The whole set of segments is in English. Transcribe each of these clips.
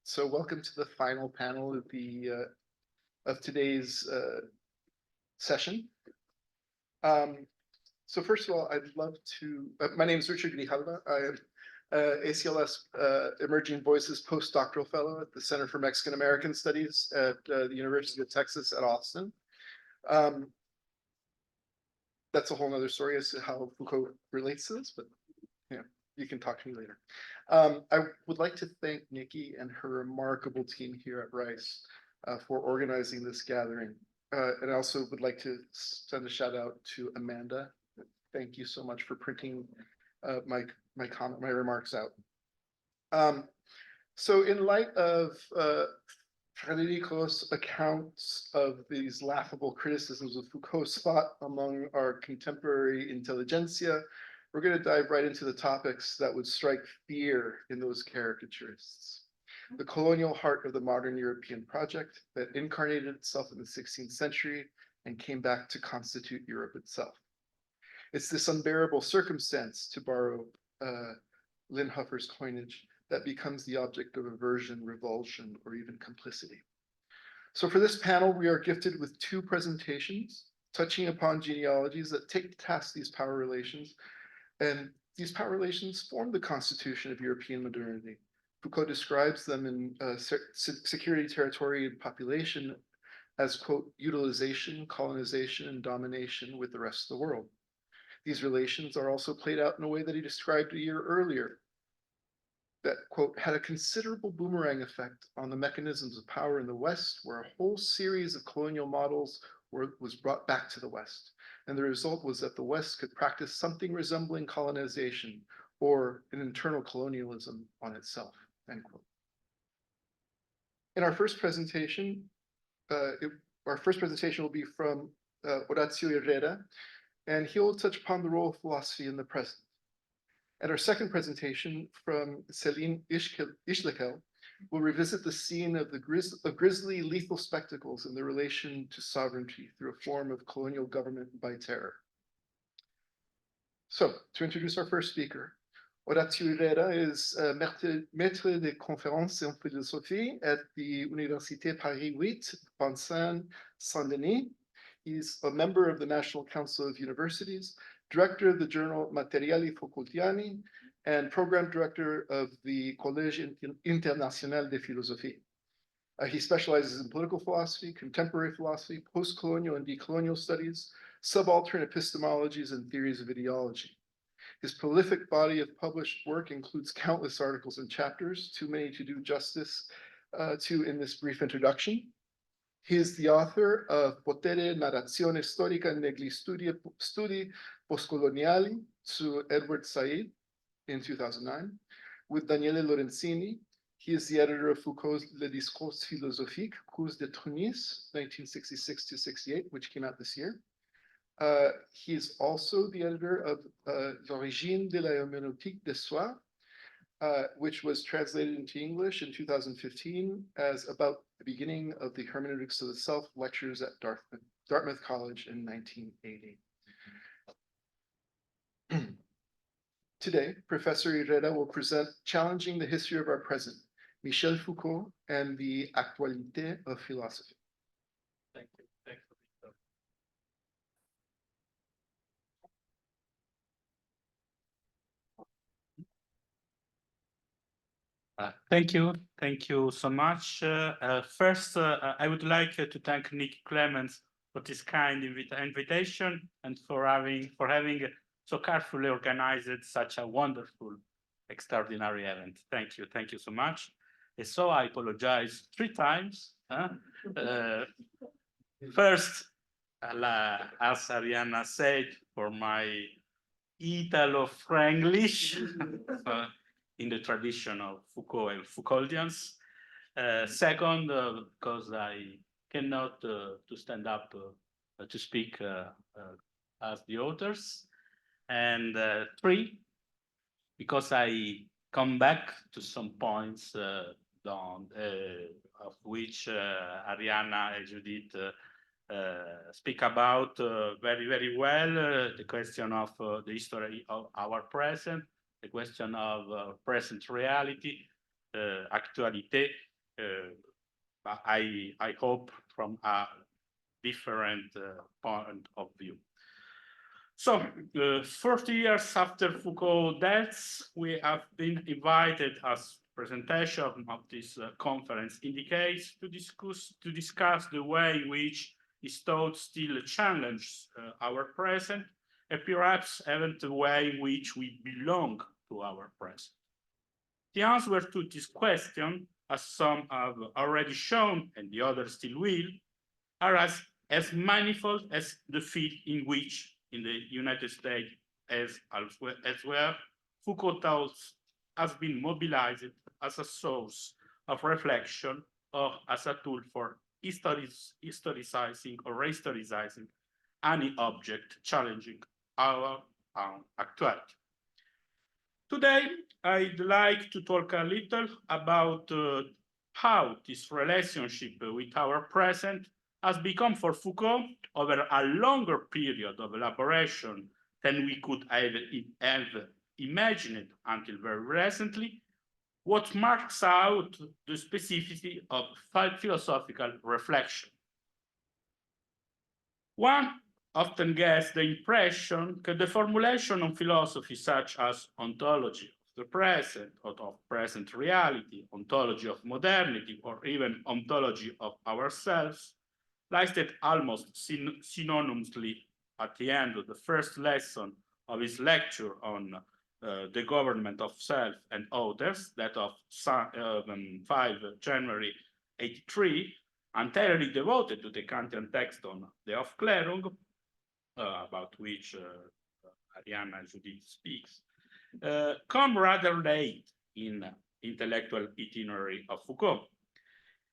So welcome to the final panel of today's session. So first of all, I'd love to. My name is Richard Grivalja. I am ACLS Emerging Voices postdoctoral fellow at the Center for Mexican American Studies at the University of Texas at Austin. That's a whole other story as to how Foucault relates to this, but yeah, you can talk to me later. I would like to thank Nikki and her remarkable team here at Rice for organizing this gathering. And I also would like to send a shout out to Amanda. Thank you so much for printing my remarks out. So in light of Federico's accounts of these laughable criticisms of Foucault's thought among our contemporary intelligentsia, we're going to dive right into the topics that would strike fear in those caricaturists. The colonial heart of the modern European project that incarnated itself in the 16th century and came back to constitute Europe itself. It's this unbearable circumstance, to borrow Linhofer's coinage, that becomes the object of aversion, revulsion, or even complicity. So for this panel, we are gifted with two presentations touching upon genealogies that take to task these power relations. And these power relations form the constitution of European modernity. Foucault describes them in Security, Territory, and Population as, quote, utilization, colonization, and domination with the rest of the world. These relations are also played out in a way that he described a year earlier, that, quote, had a considerable boomerang effect on the mechanisms of power in the West, where a whole series of colonial models was brought back to the West. And the result was that the West could practice something resembling colonization or an internal colonialism on itself, end quote. In our first presentation, will be from Orazio Irrera, and he'll touch upon the role of philosophy in the present. And our second presentation from Céline Ishlekel will revisit the scene of the grisly lethal spectacles in the relation to sovereignty through a form of colonial government by terror. So to introduce our first speaker, Orazio Irrera is maître de conférences en philosophie at the Université Paris 8, Vincennes, Saint-Denis. He's a member of the National Council of Universities, director of the journal Materiali Foucaultiani, and program director of the Collège International de Philosophie. He specializes in political philosophy, contemporary philosophy, post-colonial and decolonial studies, subaltern epistemologies, and theories of ideology. His prolific body of published work includes countless articles and chapters, too many to do justice to in this brief introduction. He is the author of Potere, Narrazione Storica negli studi postcoloniali su Edward Said in 2009. With Daniele Lorenzini, he is the editor of Foucault's Le Discours philosophique, Cours de Tunis, 1966-68, which came out this year. He is also the editor of L'origine de la herméneutique de soi, which was translated into English in 2015 as About the Beginning of the Hermeneutics of the Self, lectures at Dartmouth College in 1980. Today, Professor Irrera will present Challenging the History of Our Present, Michel Foucault and the Actualité of Philosophy. Thank you. Thanks for Thank you so much. First, I would like to thank Nick Clements for this kind invitation and for having so carefully organized such a wonderful, extraordinary event. Thank you so much. And so I apologize 3 times. First, as Arianna said, for my Italo-Franglish. In the tradition of Foucault and Foucauldians. Second, because I cannot to stand up to speak as the authors. And 3, because I come back to some points of which Arianna and Judith speak about very, very well, the question of the history of our present, the question of present reality, actualité, I hope from a different point of view. So, 40 years after Foucault's death, we have been invited, as presentation of this conference indicates, to discuss the way in which his thought still challenges our present, and perhaps even the way in which we belong to our present. The answer to this question, as some have already shown, and the others still will, are as manifold as the field in which, in the United States as well, Foucault thought has been mobilized as a source of reflection or as a tool for historicizing or rehistoricizing any object challenging our own actuality. Today, I'd like to talk a little about how this relationship with our present has become for Foucault, over a longer period of elaboration than we could have imagined until very recently, what marks out the specificity of philosophical reflection. One often gets the impression that the formulation of philosophy such as ontology of the present or of present reality, ontology of modernity, or even ontology of ourselves, listed almost synonymously at the end of the first lesson of his lecture on the government of self and others, that of 5 January 83, entirely devoted to the Kantian text on the Aufklärung, about which Arianna Judith speaks, come rather late in intellectual itinerary of Foucault.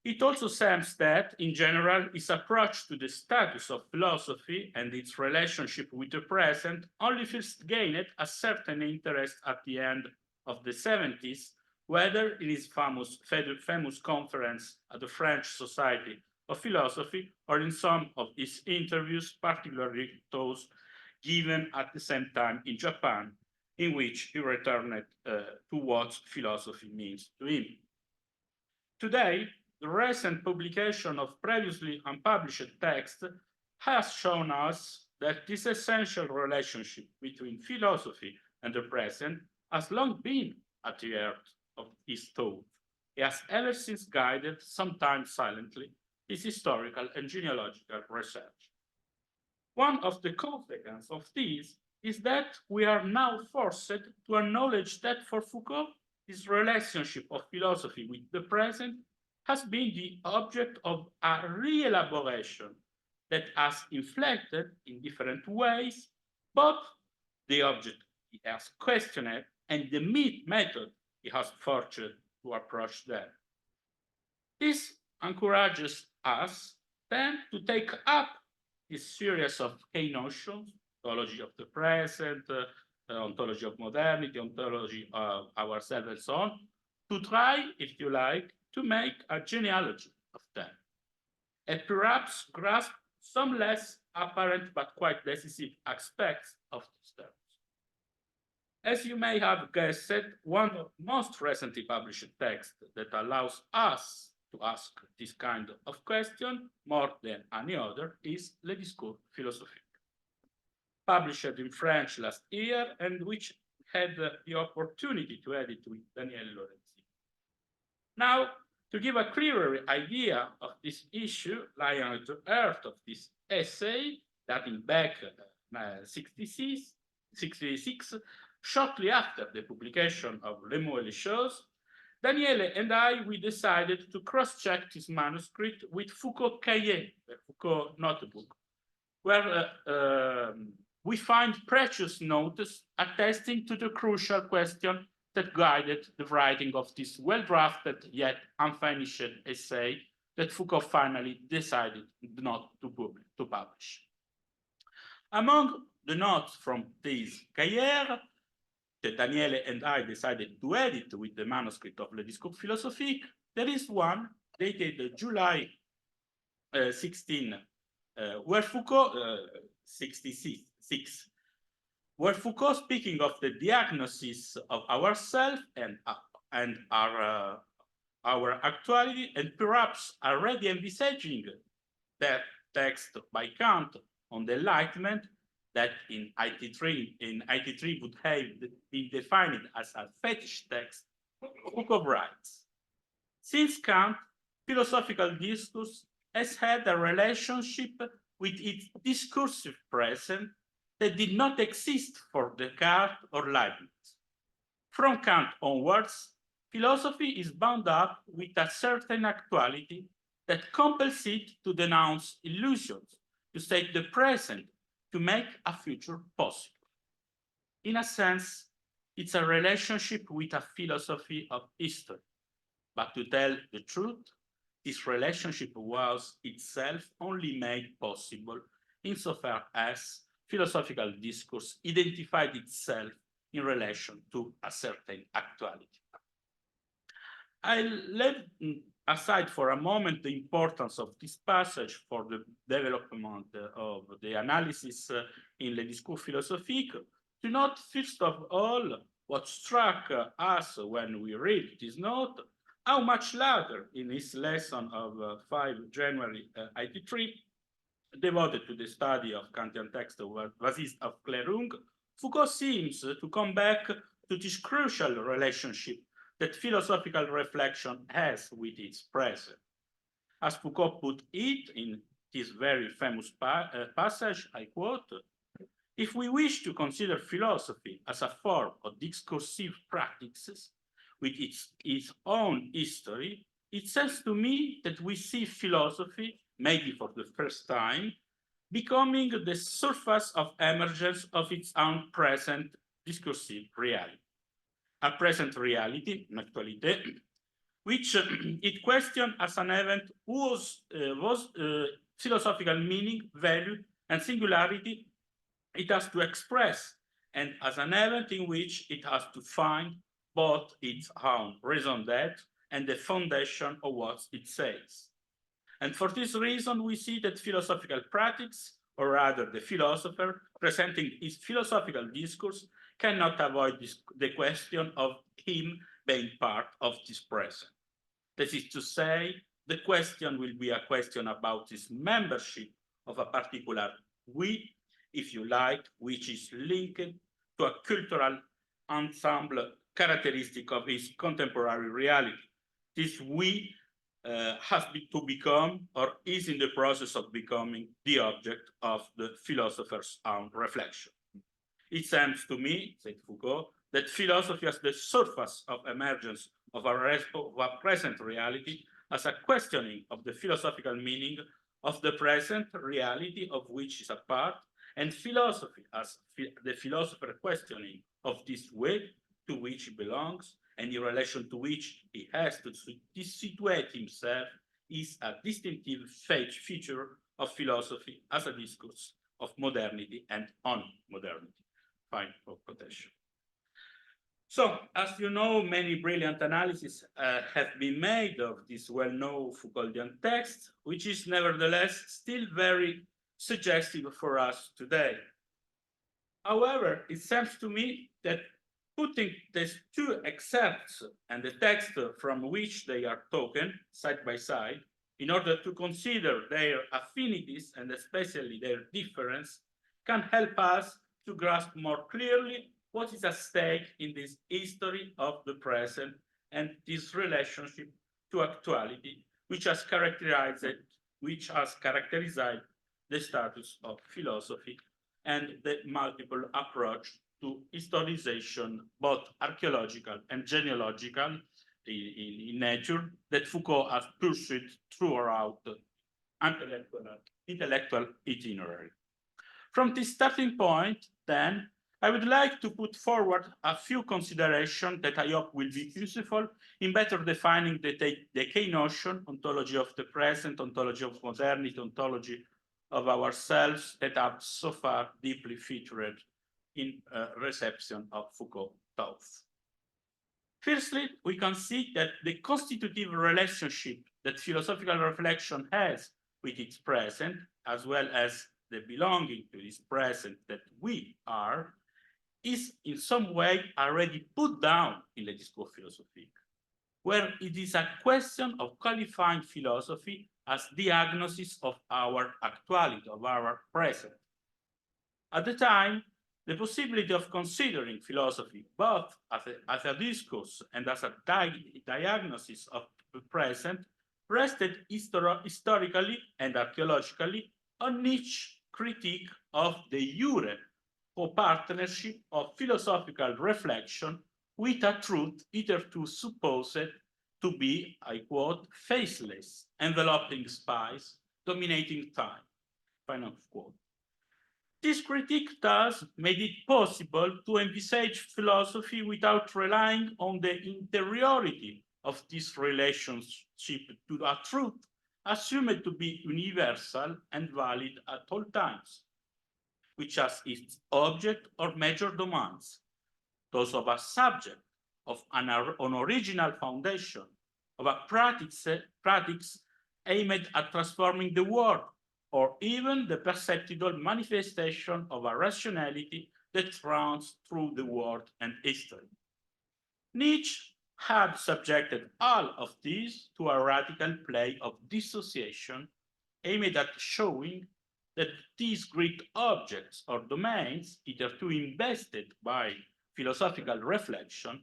It also seems that, in general, his approach to the status of philosophy and its relationship with the present only first gained a certain interest at the end of the 70s, whether in his famous conference at the French Society of Philosophy or in some of his interviews, particularly those given at the same time in Japan, in which he returned to what philosophy means to him. Today, the recent publication of previously unpublished text has shown us that this essential relationship between philosophy and the present has long been at the heart of his thought. He has ever since guided, sometimes silently, his historical and genealogical research. One of the consequences of this is that we are now forced to acknowledge that for Foucault, this relationship of philosophy with the present has been the object of a re-elaboration that has inflected in different ways both the object he has questioned and the method he has forged to approach them. This encourages us then to take up this series of key notions, ontology of the present, ontology of modernity, ontology of ourselves, and so on, to try, if you like, to make a genealogy of them, and perhaps grasp some less apparent but quite decisive aspects of these terms. As you may have guessed, one of the most recently published texts that allows us to ask this kind of question more than any other is Le Discours philosophique, published in French last year and which had the opportunity to edit with Daniele Lorenzi. Now, to give a clearer idea of this issue lying at the heart of this essay, dating back 66, shortly after the publication of Les Mots et les Choses, Daniele and we decided to cross-check this manuscript with Foucault Cahiers, the Foucault notebook, where we find precious notes attesting to the crucial question that guided the writing of this well-drafted yet unfinished essay that Foucault finally decided not to publish. Among the notes from these cahiers that Daniele and I decided to edit with the manuscript of Le Discours philosophique, there is one dated July 16, where Foucault, 66, where Foucault, speaking of the diagnosis of ourselves and our our actuality and perhaps already envisaging that text by Kant on the Enlightenment that in 83 would have been defined as a fetish text, Foucault writes, since Kant, philosophical discourse has had a relationship with its discursive present that did not exist for Descartes or Leibniz. From Kant onwards, philosophy is bound up with a certain actuality that compels it to denounce illusions, to state the present, to make a future possible. In a sense, it's a relationship with a philosophy of history. But to tell the truth, this relationship was itself only made possible insofar as philosophical discourse identified itself in relation to a certain actuality. I'll let aside for a moment the importance of this passage for the development of the analysis in Le Discours Philosophique to note first of all what struck us when we read this note, how much later in his lesson of 5 January 83, devoted to the study of Kantian text of Vasiste of Clerung, Foucault seems to come back to this crucial relationship that philosophical reflection has with its present. As Foucault put it in this very famous passage, I quote, if we wish to consider philosophy as a form of discursive practices with its own history, it says to me that we see philosophy, maybe for the first time, becoming the surface of emergence of its own present discursive reality. A present reality, une actualité, which it questioned as an event whose philosophical meaning, value, and singularity it has to express, and as an event in which it has to find both its own raison d'être and the foundation of what it says. And for this reason, we see that philosophical practice, or rather the philosopher presenting his philosophical discourse, cannot avoid the question of him being part of this present. That is to say, the question will be a question about his membership of a particular we, if you like, which is linked to a cultural ensemble characteristic of his contemporary reality. This we has to become or is in the process of becoming the object of the philosopher's own reflection. It seems to me, said Foucault, that philosophy as the surface of emergence of a present reality as a questioning of the philosophical meaning of the present reality of which is a part, and philosophy as the philosopher questioning of this way to which he belongs and in relation to which he has to situate himself is a distinctive feature of philosophy as a discourse of modernity and on modernity. Fine for quotation. So, as you know, many brilliant analyses have been made of this well-known Foucauldian text, which is nevertheless still very suggestive for us today. However, it seems to me that putting these two excerpts and the text from which they are taken side by side, in order to consider their affinities and especially their difference, can help us to grasp more clearly what is at stake in this history of the present and this relationship to actuality, which has characterized the status of philosophy and the multiple approach to historization, both archaeological and genealogical in nature, that Foucault has pursued throughout the intellectual itinerary. From this starting point, then, I would like to put forward a few considerations that I hope will be useful in better defining the key notion, ontology of the present, ontology of modernity, ontology of ourselves that have so far deeply featured in reception of Foucault thoughts. Firstly, we can see that the constitutive relationship that philosophical reflection has with its present, as well as the belonging to this present that we are, is in some way already put down in Le Discours Philosophique. where it is a question of qualifying philosophy as diagnosis of our actuality, of our present. At the time, the possibility of considering philosophy both as a discourse and as a diagnosis of the present rested historically and archaeologically on each critique of the jure co-partnership of philosophical reflection with a truth hitherto supposed to be, I quote, faceless, enveloping space, dominating time, final quote. This critique thus made it possible to envisage philosophy without relying on the interiority of this relationship to a truth assumed to be universal and valid at all times, which has its object or major demands, those of a subject, of an original foundation, of a practice aimed at transforming the world, or even the perceptible manifestation of a rationality that runs through the world and history. Nietzsche had subjected all of these to a radical play of dissociation aimed at showing that these great objects or domains, hitherto invested by philosophical reflection,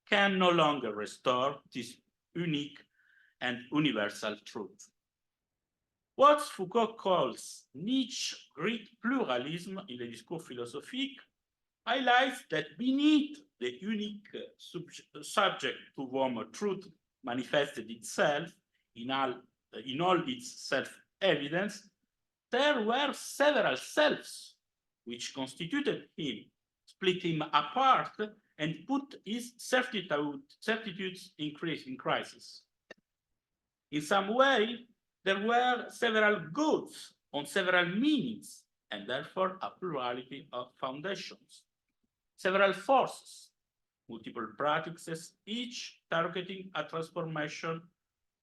can no longer restore this unique and universal truth. What Foucault calls Nietzsche's great pluralism in the discours philosophique highlights that beneath the unique subject to whom truth manifested itself in all its self-evidence, there were several selves which constituted him, split him apart, and put his certitudes in crisis. In some way, there were several goods on several meanings, and therefore a plurality of foundations. Several forces, multiple practices, each targeting a transformation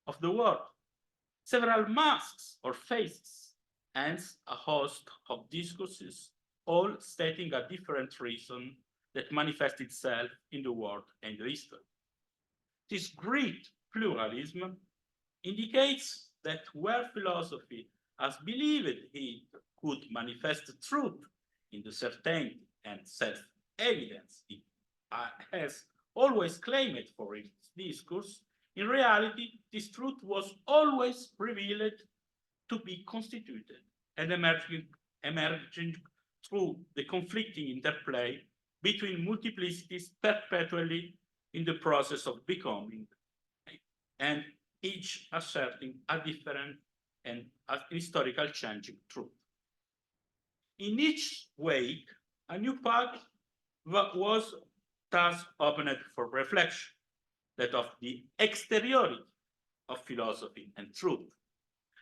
of the world. Several masks or faces, hence a host of discourses, all stating a different reason that manifests itself in the world and the history. This great pluralism indicates that where philosophy has believed it could manifest truth in the certainty and self-evidence it has always claimed for its discourse, in reality, this truth was always revealed to be constituted and emerging through the conflicting interplay between multiplicities perpetually in the process of becoming, and each asserting a different and a historical changing truth. In each wake, a new path was thus opened for reflection, that of the exteriority of philosophy and truth,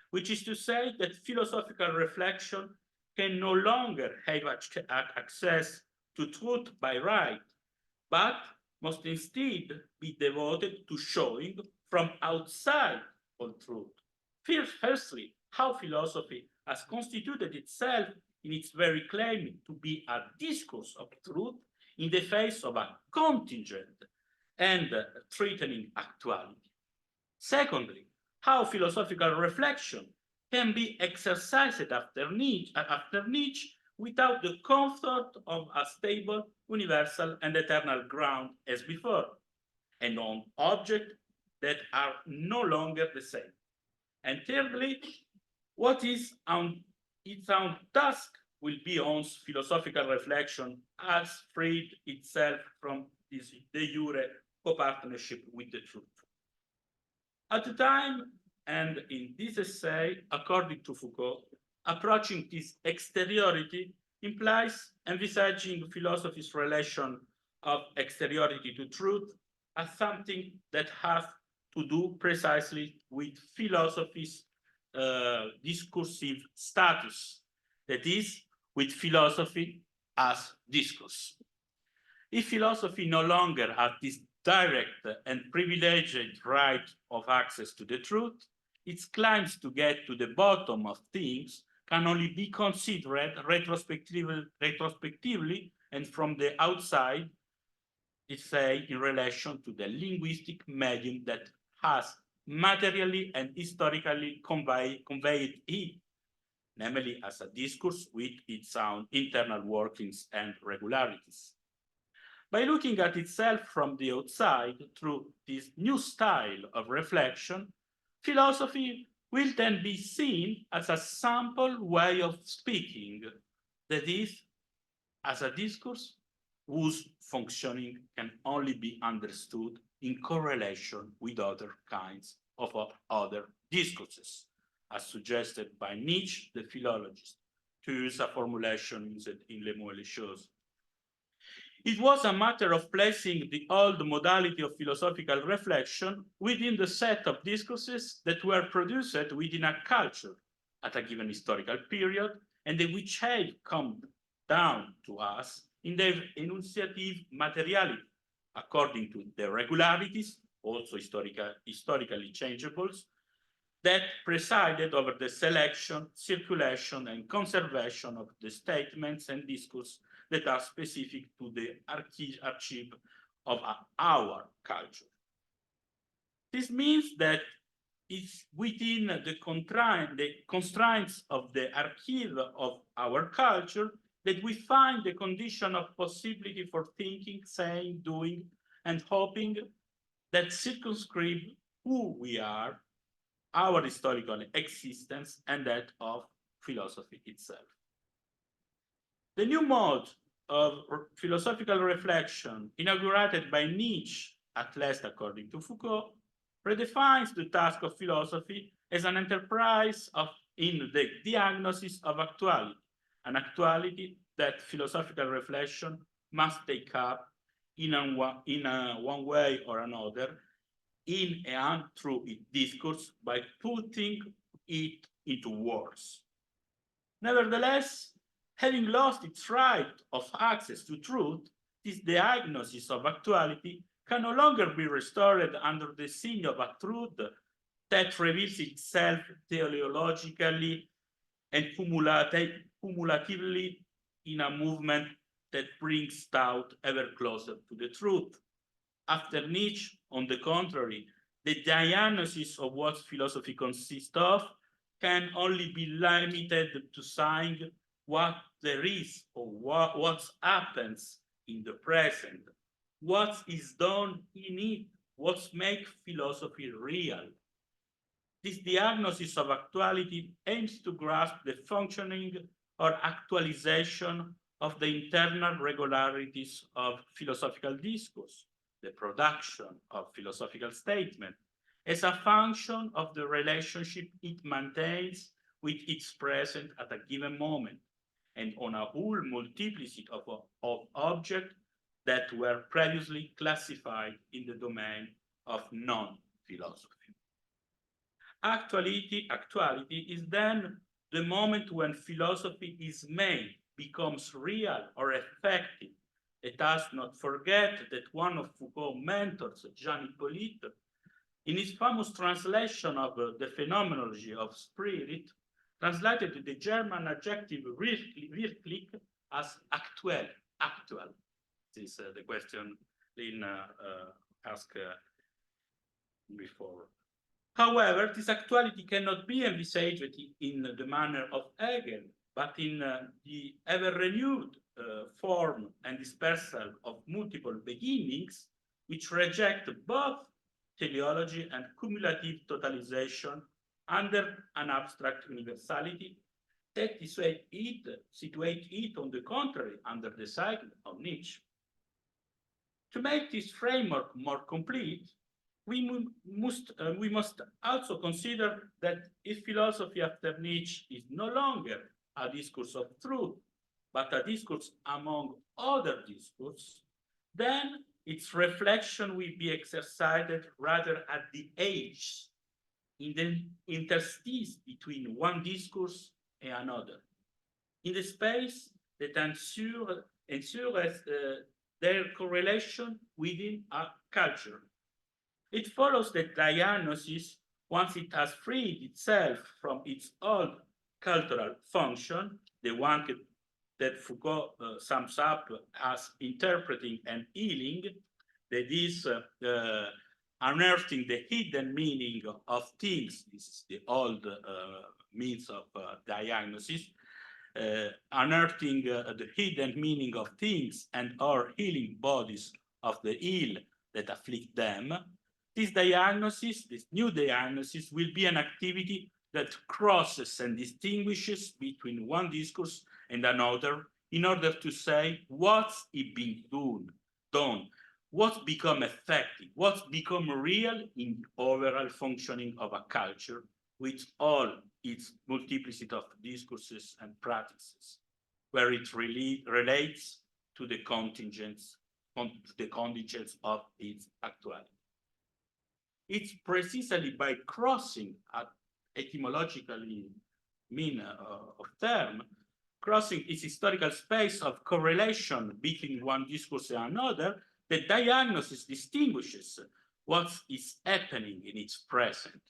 which is to say that philosophical reflection can no longer have access to truth by right, but must instead be devoted to showing from outside all truth. Firstly, how philosophy has constituted itself in its very claim to be a discourse of truth in the face of a contingent and threatening actuality. Secondly, how philosophical reflection can be exercised after Nietzsche without the comfort of a stable, universal, and eternal ground as before, and on objects that are no longer the same. And thirdly, what is on its own task will be once philosophical reflection has freed itself from this de jure co-partnership with the truth. At the time, and in this essay, according to Foucault, approaching this exteriority implies envisaging philosophy's relation of exteriority to truth as something that has to do precisely with philosophy's discursive status, that is, with philosophy as discourse. If philosophy no longer has this direct and privileged right of access to the truth, its claims to get to the bottom of things can only be considered retrospectively and from the outside is say in relation to the linguistic medium that has materially and historically conveyed it, namely as a discourse with its own internal workings and regularities. By looking at itself from the outside through this new style of reflection, philosophy will then be seen as a sample way of speaking, that is, as a discourse whose functioning can only be understood in correlation with other kinds of other discourses, as suggested by Nietzsche, the philologist, to use a formulation used in Les Mots et les Choses. It was a matter of placing the old modality of philosophical reflection within the set of discourses that were produced within a culture at a given historical period, and which have come down to us in their enunciative materiality, according to the regularities, also historically changeables, that presided over the selection, circulation, and conservation of the statements and discourse that are specific to the archive of our culture. This means that it's within the constraints of the archive of our culture that we find the condition of possibility for thinking, saying, doing, and hoping that circumscribe who we are, our historical existence, and that of philosophy itself. The new mode of philosophical reflection inaugurated by Nietzsche, at least according to Foucault, redefines the task of philosophy as an enterprise in the diagnosis of actuality, an actuality that philosophical reflection must take up in one way or another, in and through its discourse, by putting it into words. Nevertheless, having lost its right of access to truth, this diagnosis of actuality can no longer be restored under the sign of a truth that reveals itself teleologically and cumulatively in a movement that brings doubt ever closer to the truth. After Nietzsche, on the contrary, the diagnosis of what philosophy consists of can only be limited to saying what there is or what happens in the present, what is done in it, what makes philosophy real. This diagnosis of actuality aims to grasp the functioning or actualization of the internal regularities of philosophical discourse, the production of philosophical statement, as a function of the relationship it maintains with its present at a given moment, and on a whole multiplicity of objects that were previously classified in the domain of non-philosophy. Actuality is then the moment when philosophy is made, becomes real or effective. Let us not forget that one of Foucault's mentors, Jean Hippolyte, in his famous translation of the Phenomenology of Spirit, translated the German adjective wirklich as actuel. This is the question Lynn asked before. However, this actuality cannot be envisaged in the manner of Hegel, but in the ever-renewed form and dispersal of multiple beginnings, which reject both teleology and cumulative totalization under an abstract universality, that situate it, on the contrary, under the cycle of Nietzsche. To make this framework more complete, we must also consider that if philosophy after Nietzsche is no longer a discourse of truth, but a discourse among other discourses, then its reflection will be exercised rather at the edge, in the interstice between one discourse and another, in the space that ensures their correlation within a culture. It follows that diagnosis, once it has freed itself from its old cultural function, the one that Foucault sums up as interpreting and healing, that is unearthing the hidden meaning of things. This is the old means of diagnosis. Unearthing the hidden meaning of things and or healing bodies of the ill that afflict them. This diagnosis, this new diagnosis, will be an activity that crosses and distinguishes between one discourse and another in order to say what's it being done, what's become effective, what's become real in overall functioning of a culture with all its multiplicity of discourses and practices, where it really relates to the contingents of its actuality. It's precisely by crossing an etymologically mean of term, crossing its historical space of correlation between one discourse and another, the diagnosis distinguishes what is happening in its present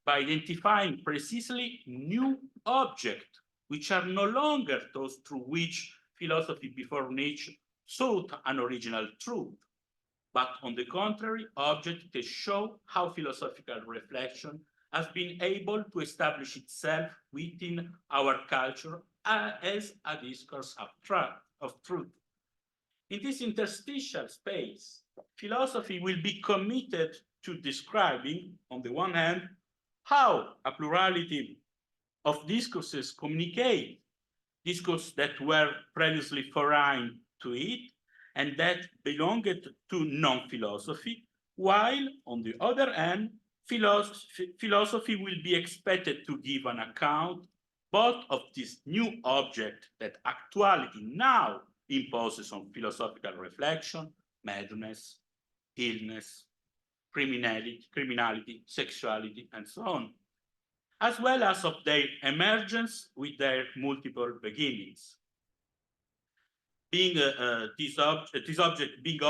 by identifying precisely new objects, which are no longer those through which philosophy before Nietzsche sought an original truth, but on the contrary, objects that show how philosophical reflection has been able to establish itself within our culture as a discourse of truth. In this interstitial space, philosophy will be committed to describing, on the one hand, how a plurality of discourses communicate, discourses that were previously foreign to it and that belonged to non-philosophy, while, on the other hand, philosophy will be expected to give an account both of this new object that actuality now imposes on philosophical reflection, madness, illness, criminality, sexuality, and so on, as well as of their emergence with their multiple beginnings. Being this object being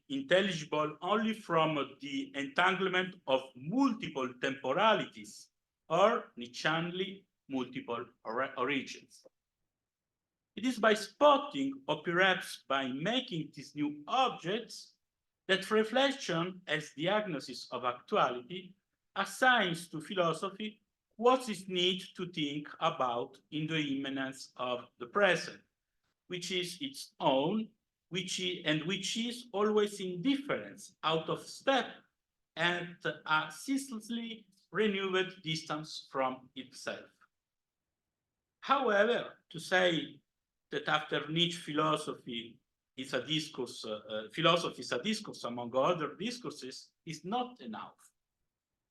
intelligible only from the entanglement of multiple temporalities or Nietzscheanly multiple origins. It is by spotting, or perhaps by making these new objects, that reflection as diagnosis of actuality assigns to philosophy what is needed to think about in the immanence of the present, which is its own, which is always in difference, out of step, and a ceaselessly renewed distance from itself. However, to say that after Nietzsche philosophy is a discourse, philosophy is a discourse among other discourses is not enough,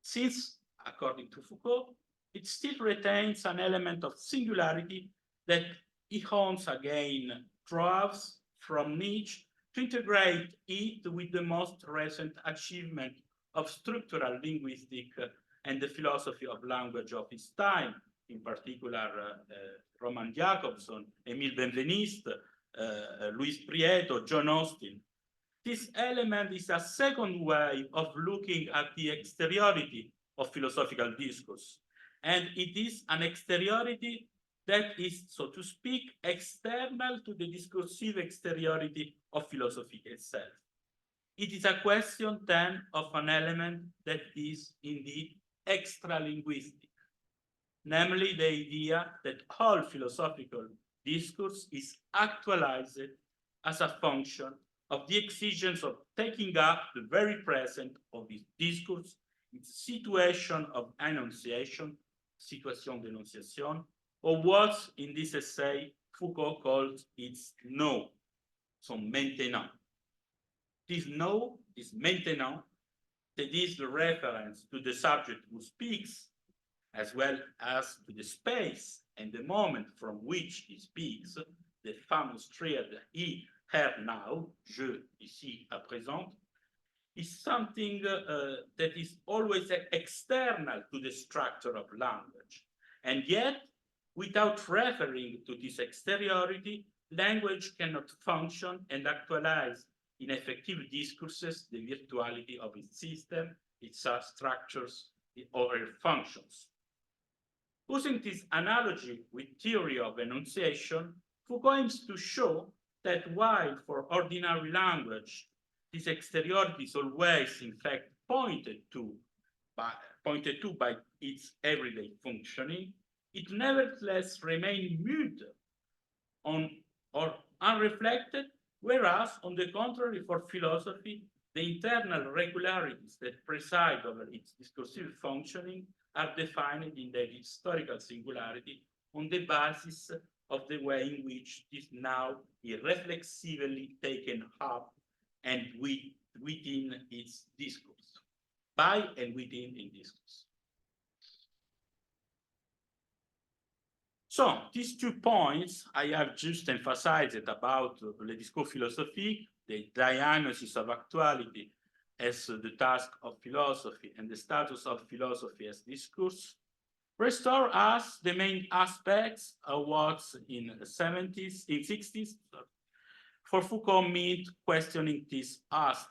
since, according to Foucault, it still retains an element of singularity that he once again draws from Nietzsche to integrate it with the most recent achievement of structural linguistic and the philosophy of language of his time, in particular Roman Jakobson, Emile Benveniste, Luis Prieto, John Austin. This element is a second way of looking at the exteriority of philosophical discourse. And it is an exteriority that is, so to speak, external to the discursive exteriority of philosophy itself. It is a question then of an element that is indeed extra-linguistic, namely the idea that all philosophical discourse is actualized as a function of the exigence of taking up the very present of this discourse, its situation of enunciation, situation d'énonciation, or what in this essay Foucault calls its no, so maintenant. This no, this maintenant, that is the reference to the subject who speaks, as well as to the space and the moment from which he speaks, the famous triad he, her now, je, ici, à présent, is something that is always external to the structure of language. And yet, without referring to this exteriority, language cannot function and actualize in effective discourses the virtuality of its system, its structures, or its functions. Using this analogy with theory of enunciation, Foucault aims to show that while for ordinary language, this exteriority is always, in fact, pointed to by its everyday functioning, it nevertheless remains mute on or unreflected, whereas, on the contrary, for philosophy, the internal regularities that preside over its discursive functioning are defined in their historical singularity on the basis of the way in which it is now irreflexively taken up and within its discourse, by and within in discourse. So these 2 points I have just emphasized about le discours philosophique, the diagnosis of actuality as the task of philosophy and the status of philosophy as discourse, restore us the main aspects of what in the 60s, for Foucault meant questioning this us,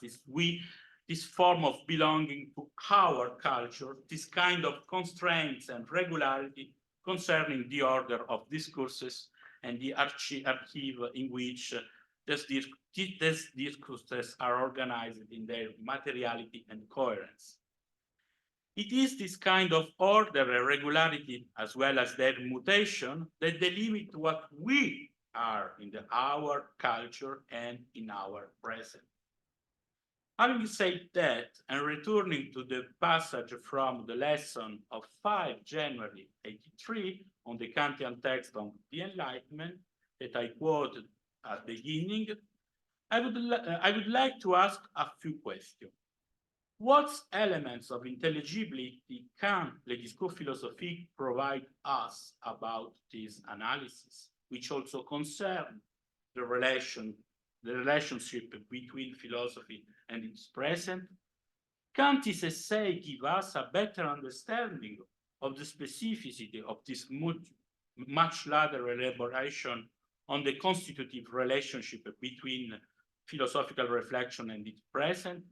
this form of belonging to our culture, this kind of constraints and regularity concerning the order of discourses and the archive in which these discourses are organized in their materiality and coherence. It is this kind of order and regularity, as well as their mutation, that delimit what we are in our culture and in our present. Having said that, and returning to the passage from the lesson of 5 January 83 on the Kantian text on the Enlightenment that I quoted at the beginning, I would like to ask a few questions. What elements of intelligibility can le discours philosophique provide us about this analysis, which also concern the relationship between philosophy and its present? Can't this essay give us a better understanding of the specificity of this much later elaboration on the constitutive relationship between philosophical reflection and its present?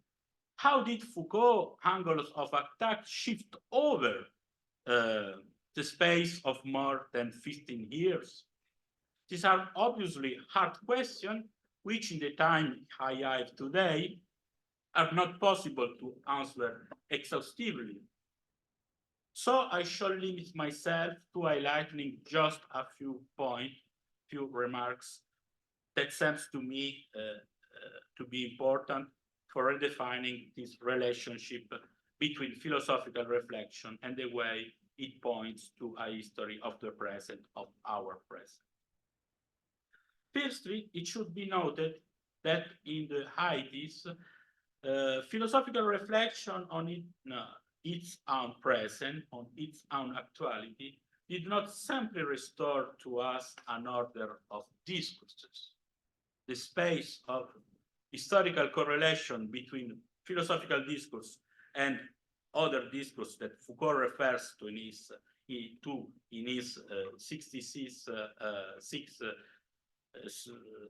How did Foucault angles of attack shift over the space of more than 15 years? These are obviously hard questions, which in the time I have today are not possible to answer exhaustively. So I shall limit myself to highlighting just a few points, few remarks that seems to me to be important for redefining this relationship between philosophical reflection and the way it points to a history of the present, of our present. Firstly, it should be noted that in the 80s, philosophical reflection on its own present, on its own actuality, did not simply restore to us an order of discourses. The space of historical correlation between philosophical discourse and other discourse that Foucault refers to in his 66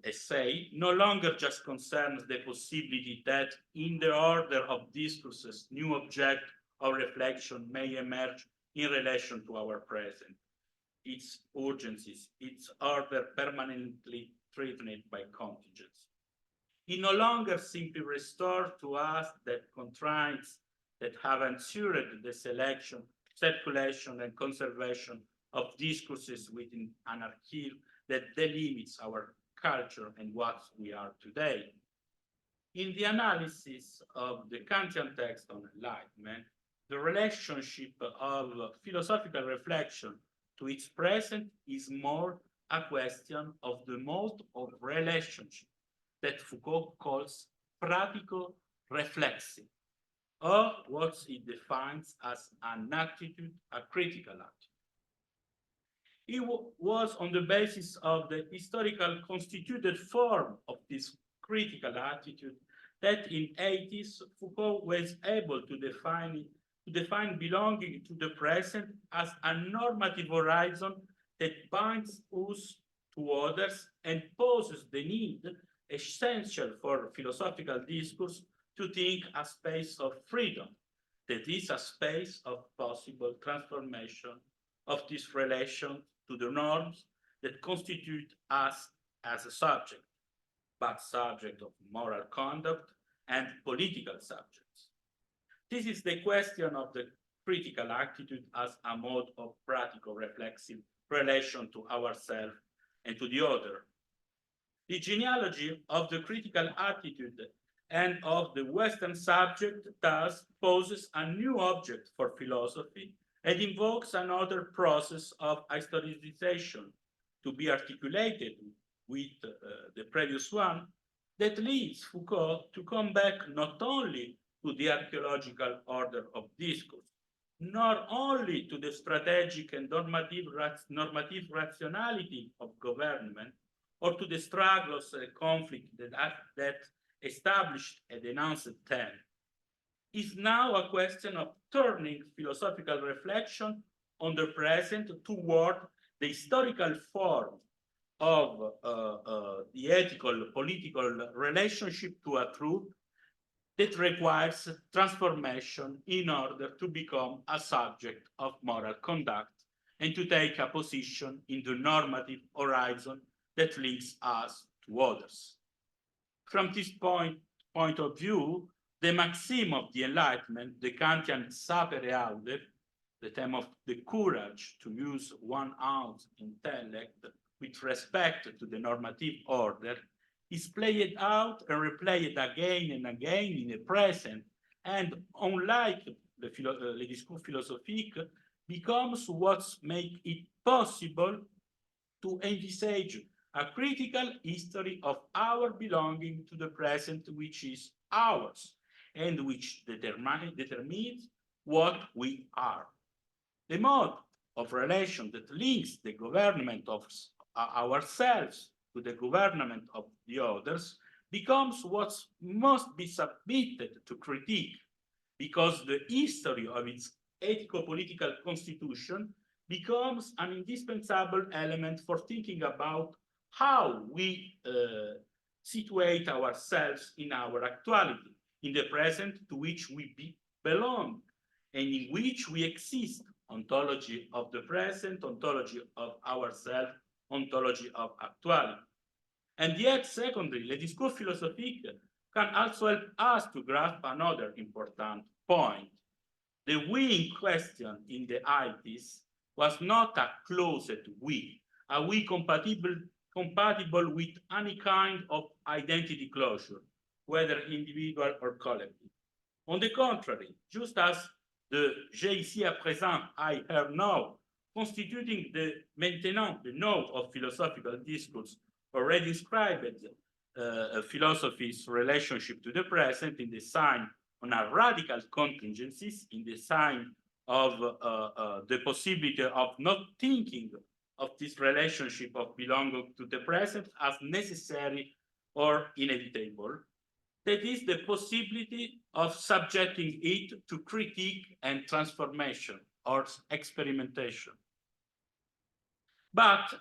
essay no longer just concerns the possibility that in the order of discourses, new object of reflection may emerge in relation to our present, its urgencies, its order permanently threatened by contingents. It no longer simply restores to us that constraints that have ensured the selection, circulation, and conservation of discourses within an archive that delimits our culture and what we are today. In the analysis of the Kantian text on enlightenment, the relationship of philosophical reflection to its present is more a question of the mode of relationship that Foucault calls pratico-reflexive, or what he defines as an attitude, a critical attitude. It was on the basis of the historical constituted form of this critical attitude that in 80s Foucault was able to define belonging to the present as a normative horizon that binds us to others and poses the need essential for philosophical discourse to think a space of freedom, that is a space of possible transformation of this relation to the norms that constitute us as a subject, but subject of moral conduct and political subjects. This is the question of the critical attitude as a mode of practical reflexive relation to ourselves and to the other. The genealogy of the critical attitude and of the Western subject thus poses a new object for philosophy and invokes another process of historicization to be articulated with the previous one that leads Foucault to come back not only to the archaeological order of discourse, nor only to the strategic and normative rationality of government, or to the struggles and conflict that established and denounced them. Is now a question of turning philosophical reflection on the present toward the historical form of the ethical political relationship to a truth that requires transformation in order to become a subject of moral conduct and to take a position in the normative horizon that links us to others. From this point of view, the maxim of the Enlightenment, the Kantian sapere aude, the theme of the courage to use one ounce intellect with respect to the normative order, is played out and replayed again and again in the present, and unlike the discours philosophique, becomes what makes it possible to envisage a critical history of our belonging to the present, which is ours, and which determines what we are. The mode of relation that links the government of ourselves to the government of the others becomes what must be submitted to critique, because the history of its ethico-political constitution becomes an indispensable element for thinking about how we situate ourselves in our actuality, in the present to which we belong, and in which we exist. Ontology of the present, ontology of ourselves, ontology of actuality. And yet, secondly, the discours philosophique can also help us to grasp another important point. The we in question in the 80s was not a closet we, a we compatible with any kind of identity closure, whether individual or collective. On the contrary, just as the j'ai ici à présent, I have now, constituting the maintenant, the node of philosophical discourse, already described philosophy's relationship to the present in the sign on a radical contingencies, in the sign of the possibility of not thinking of this relationship of belonging to the present as necessary or inevitable. That is the possibility of subjecting it to critique and transformation or experimentation. But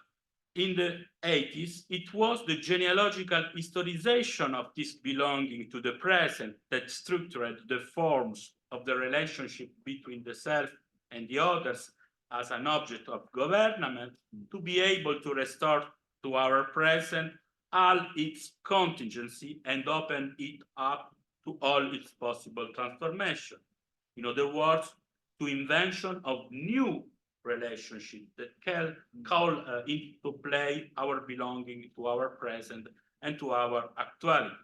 in the 80s, it was the genealogical historization of this belonging to the present that structured the forms of the relationship between the self and the others as an object of government to be able to restore to our present all its contingency and open it up to all its possible transformation. In other words, to invention of new relationship that can call into play our belonging to our present and to our actuality.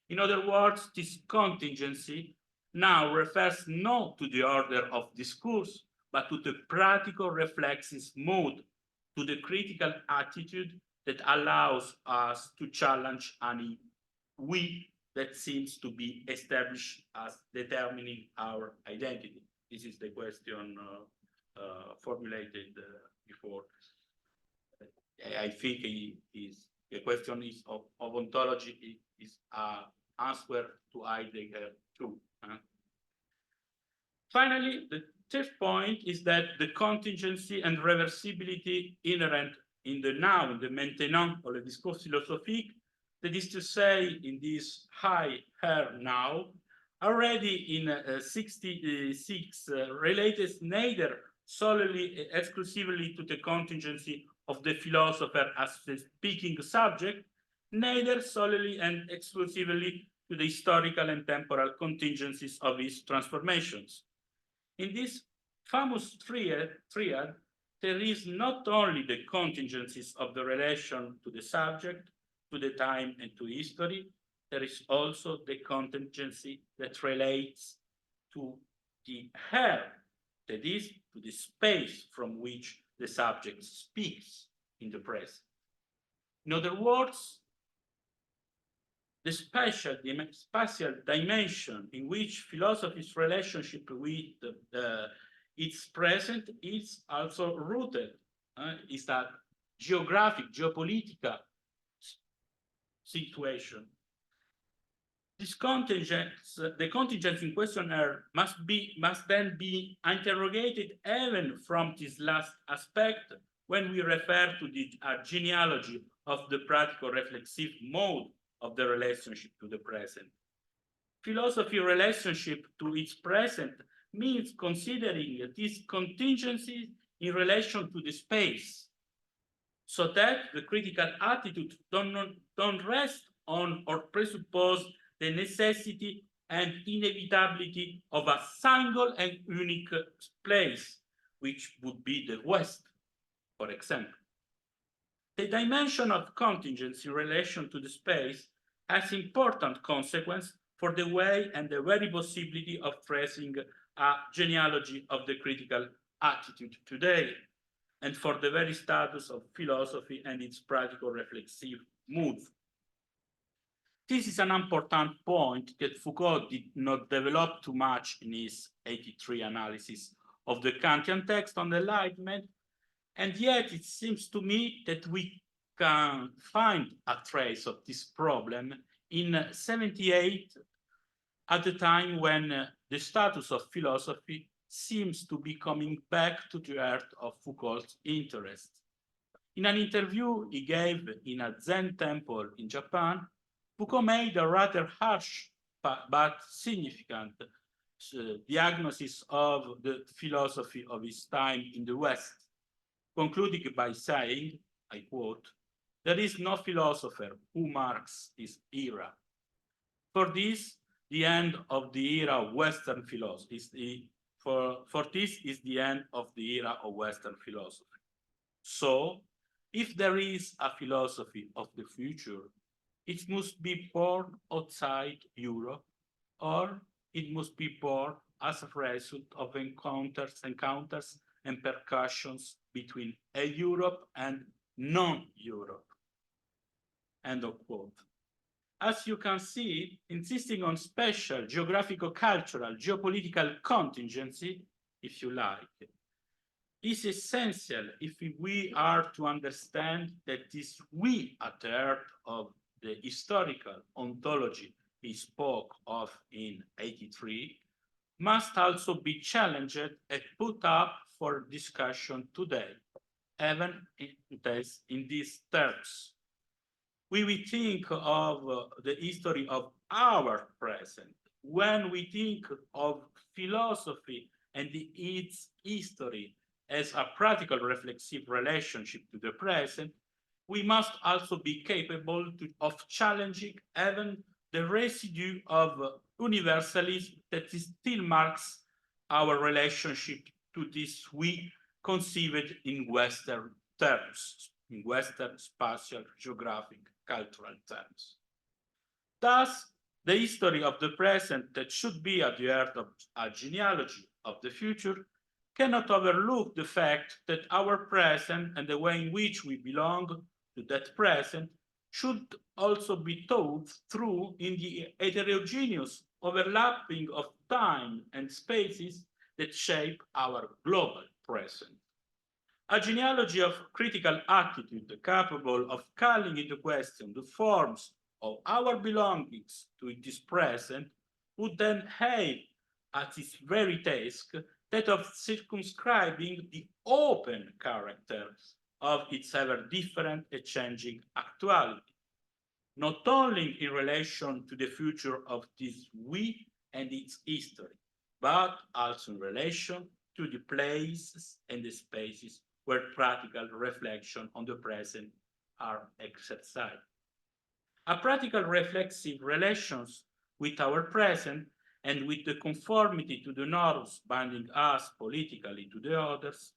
In other words, this contingency now refers not to the order of discourse, but to the practical reflexive mode, to the critical attitude that allows us to challenge any we that seems to be established as determining our identity. This is the question formulated before. I think the question is of ontology is an answer to Heidegger too. Finally, the third point is that the contingency and reversibility inherent in the now, in the maintenant, or the discours philosophique, that is to say, in this high here now, already in 66 related neither solely exclusively to the contingency of the philosopher as the speaking subject, neither solely and exclusively to the historical and temporal contingencies of its transformations. In this famous triad, there is not only the contingencies of the relation to the subject, to the time, and to history, there is also the contingency that relates to the air, that is, to the space from which the subject speaks in the present. In other words, the spatial dimension in which philosophy's relationship with its present is also rooted, is that geographic, geopolitical situation. This the contingents in questionnaire must then be interrogated even from this last aspect when we refer to the genealogy of the practical reflexive mode of the relationship to the present. Philosophy relationship to its present means considering these contingencies in relation to the space, so that the critical attitude don't rest on or presuppose the necessity and inevitability of a single and unique place, which would be the West, for example. The dimension of contingency in relation to the space has important consequence for the way and the very possibility of tracing a genealogy of the critical attitude today, and for the very status of philosophy and its practical reflexive mood. This is an important point that Foucault did not develop too much in his 83 analysis of the Kantian text on enlightenment, and yet it seems to me that we can find a trace of this problem in 78, at the time when the status of philosophy seems to be coming back to the heart of Foucault's interest. In an interview he gave in a Zen temple in Japan, Foucault made a rather harsh but significant diagnosis of the philosophy of his time in the West, concluding by saying, I quote, "There is no philosopher who marks this era. For this, the end of the era of Western philosophy for this is the end of the era of Western philosophy. So, if there is a philosophy of the future, it must be born outside Europe, or it must be born as a result of encounters and percussions between a Europe and non-Europe." End of quote. As you can see, insisting on special geographical, cultural, geopolitical contingency, if you like, is essential if we are to understand that this we at the heart of the historical ontology he spoke of in 83 must also be challenged and put up for discussion today, even in these terms. We will think of the history of our present. When we think of philosophy and its history as a practical reflexive relationship to the present, we must also be capable of challenging even the residue of universalism that still marks our relationship to this we conceived in Western terms, in Western spatial, geographic, cultural terms. Thus, the history of the present that should be at the heart of a genealogy of the future cannot overlook the fact that our present and the way in which we belong to that present should also be thought through in the heterogeneous overlapping of time and spaces that shape our global present. A genealogy of critical attitude capable of calling into question the forms of our belongings to this present would then have at its very task that of circumscribing the open characters of its ever different and changing actuality, not only in relation to the future of this we and its history, but also in relation to the places and the spaces where practical reflection on the present are exercised. A practical reflexive relations with our present and with the conformity to the norms binding us politically to the others,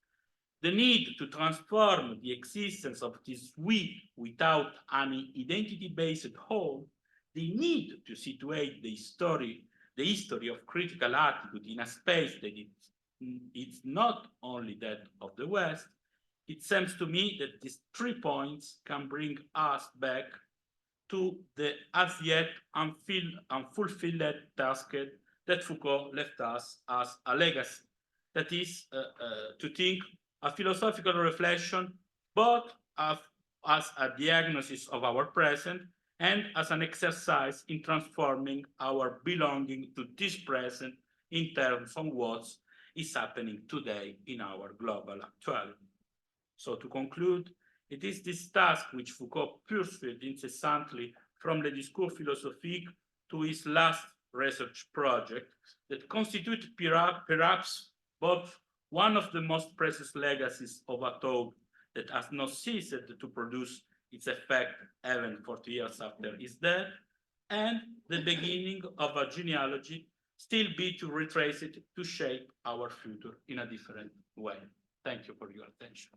the need to transform the existence of this we without any identity-based whole, the need to situate the history of critical attitude in a space that it's not only that of the West, it seems to me that these 3 points can bring us back to the as yet unfulfilled task that Foucault left us as a legacy. That is to think a philosophical reflection both as a diagnosis of our present and as an exercise in transforming our belonging to this present in terms of what is happening today in our global actuality. So to conclude, it is this task which Foucault pursued incessantly from Le Discours philosophique to his last research project that constitute perhaps both one of the most precious legacies of a thought that has not ceased to produce its effect even 40 years after his death, and the beginning of a genealogy still be to retrace it to shape our future in a different way. Thank you for your attention.